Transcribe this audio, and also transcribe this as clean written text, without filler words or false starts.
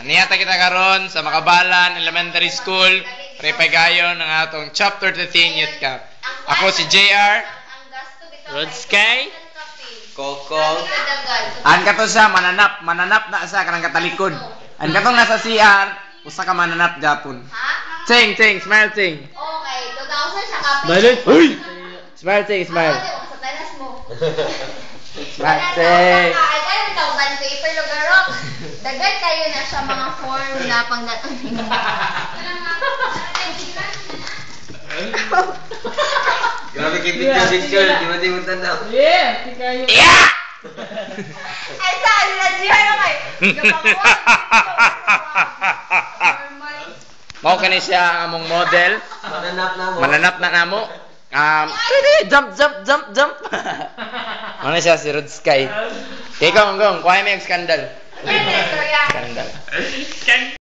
Aniyata kita karon sa Makabalan Elementary School, Repagayon ng atong Chapter 13 Youth Cup. Ako si JR Rodskay Kokong. An kato siya mananap na siya kanang katalikod. An katong nasa CR, usa ka mananap gapon. Ching, smile ching. Okay, 2,000 siya kape. Smile. Uy. Smile ching, smile. Sa tanas mo. Smile ching. Ay, kayo tawgan paper lugarok. Dagad kayo na siya mga form na pangdatang. Grabe kay picture, di ba di mo tanda? Yeah, di kayo. Yeah! Ay, saan na siya na kay? Mao kani siya among model. Mananap Mananap na mo. na namo. Jump. Ano siya si Rodskay? Ikaw, Gong, kuha may skandal. Yan, istorya. Skandal.